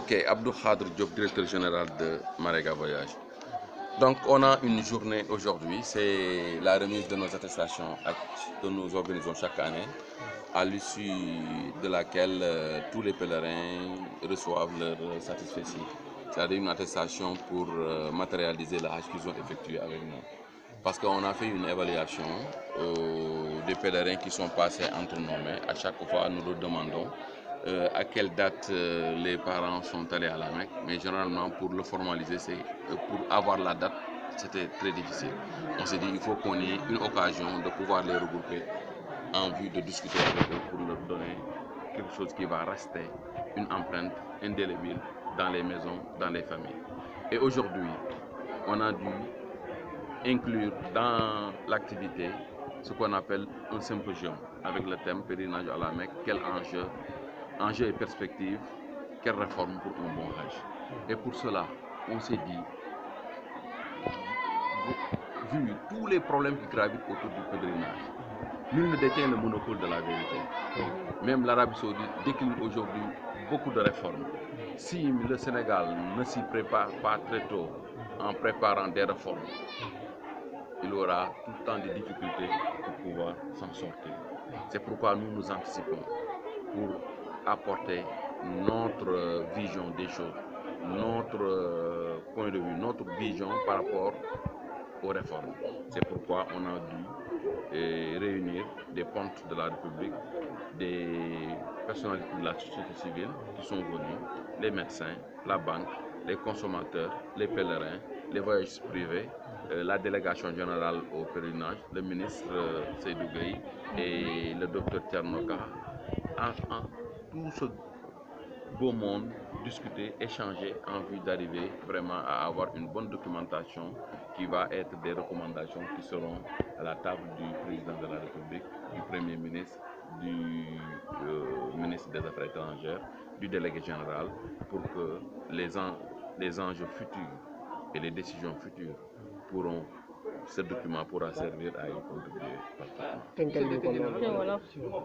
Ok, Abdou Khadr Diop, directeur général de Marega Voyage. Donc, on a une journée aujourd'hui, c'est la remise de nos attestations que nous organisons chaque année, à l'issue de laquelle tous les pèlerins reçoivent leur satisfecit, c'est-à-dire une attestation pour matérialiser la hajj qu'ils ont effectué avec nous. Parce qu'on a fait une évaluation des pèlerins qui sont passés entre nos mains. À chaque fois, nous leur demandons à quelle date les parents sont allés à la Mecque. Mais généralement, pour le formaliser, pour avoir la date, c'était très difficile. On s'est dit il faut qu'on ait une occasion de pouvoir les regrouper en vue de discuter avec eux pour leur donner quelque chose qui va rester une empreinte indélébile dans les maisons, dans les familles. Et aujourd'hui, on a dû inclure dans l'activité ce qu'on appelle un symposium avec le thème pèlerinage à la Mecque, quel enjeu et perspective, quelle réforme pour un bon Hajj. Et pour cela, on s'est dit, vu tous les problèmes qui gravitent autour du pèlerinage, nul ne détient le monopole de la vérité. Même l'Arabie Saoudite décline aujourd'hui beaucoup de réformes. Si le Sénégal ne s'y prépare pas très tôt en préparant des réformes, il aura tout le temps des difficultés pour pouvoir s'en sortir. C'est pourquoi nous nous anticipons pour apporter notre vision des choses, notre point de vue, notre vision par rapport aux réformes. C'est pourquoi on a dû réunir des pontes de la République, des personnalités de la société civile qui sont venus, les médecins, la banque, les consommateurs, les pèlerins, les voyages privés, la délégation générale au pèlerinage, le ministre Seydou Gueye et le docteur Tchernoka. Tout ce beau monde, discuter, échanger en vue d'arriver vraiment à avoir une bonne documentation qui va être des recommandations qui seront à la table du président de la République, du Premier ministre, du ministre des Affaires étrangères, du délégué général, pour que les enjeux futurs et les décisions futures pourront, ce document pourra servir à y contribuer.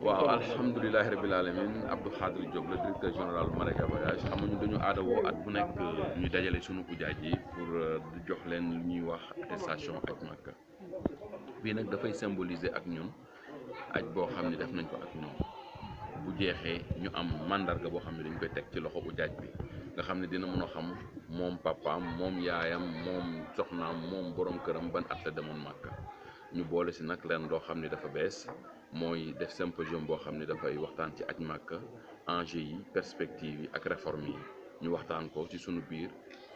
waaw alhamdulilahi rabil alamin Abdou Khadr Diop le directeur général Marega Voyage xam nga ñu dañu aadawoo at bu nekk ñu dajale sunu ujaaj yi pour di jox leen lu ñuy wax attestation aj Makka bii nag dafay symboliser ak ñun aj boo xam ne def nañ ko ak ñoom bu jeexee ñu am mandarga boo xam ne dañ koy teg ci loxo ujaaj bi nga xam ne dina mën a xam moom papaam moom yaayam moom soxnaam moom borom këram ban at la demoon Makka ñu boole si nag leen loo xam ne dafa bees mooy def symposium boo xam ne dafay waxtaan ci aj Makka enjeux yi perspectives yi ak réformes yi ñu waxtaan ko ci sunu biir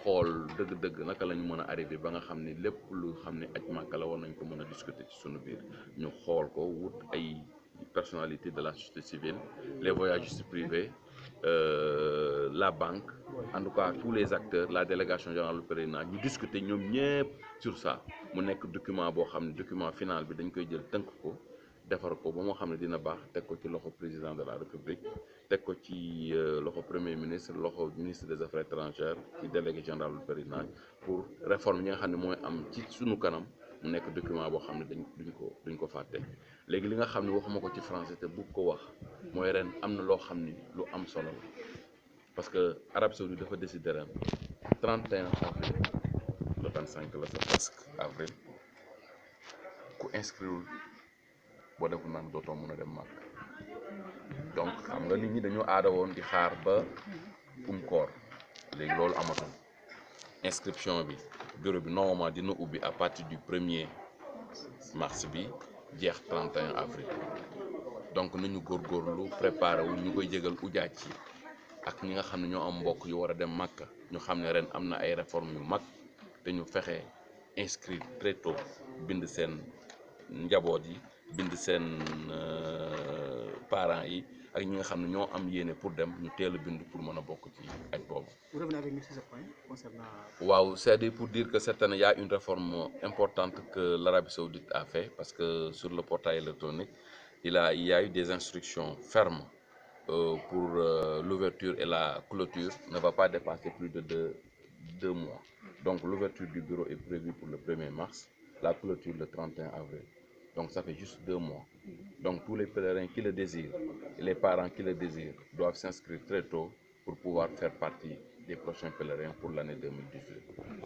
xool dëgg-dëgg naka la ñu mën a arrivé ba nga xam ne lépp lu xam ne aj Makka la war nañ ko mën a discuter ci sunu biir ñu xool ko wut ay personnalités de la société civile, les voyagistes privés, la banque, en tout cas tous les acteurs, la délégation générale du pèlerinage, ñu discuter ñoom ñëpp sur ça mu nekk document boo xam ne document final bi dañ koy jël tënk ko defar ko ba moo xam ne dina baax teg ko ci loxo président de la république teg ko ci loxo premier ministre loxo ministre des affaires étrangères ci délégué général du pèlerinage pour réforme yi nga xam ne mooy am ci sunu kanam mu nekk document boo xam ne duñ ko fàtte. léegi li nga xam ne waxuma ko ci français te bëgg ko wax mooy ren am na loo xam ni lu am solo la parce que Arabie Saoudite dafa décider ren 31 avril le 25 la sa presque avril ku inscrire boo deful naan dootoo mën a dem màkk donc xam nga nit ñi dañoo aada woon di xaar ba koor léegi loolu amatul inscription bi bureau bi normalement dina ubbi à partir du 1er mars bi jeex 31 avril donc nañu góorgóorlu préparé wu ñu koy jégal ujaaj yi ak ñi nga xam ne ñoo am mbokk yu war a dem Makka ñu xam ne ren am na ay réformes yu mag te ñu fexe inscrire très tôt bind seen njaboot yi bind seen parents yi ak ñi nga xam ne ñoo am yéene pour dem ñu teel a bind pour mën a bokk ci aj boobu. Vous revenez avec nous sur ce point concernant. waaw c'est pour dire que cette année il y a une réforme importante que l'Arabie Saoudite a fait parce que sur le portail électronique il y a eu des instructions fermes pour l'ouverture et la clôture ne va pas dépasser plus de deux mois. Donc l'ouverture du bureau est prévue pour le 1er mars, la clôture le 31 avril. Donc ça fait juste 2 mois. Donc tous les pèlerins qui le désirent et les parents qui le désirent doivent s'inscrire très tôt pour pouvoir faire partie des prochains pèlerins pour l'année 2018.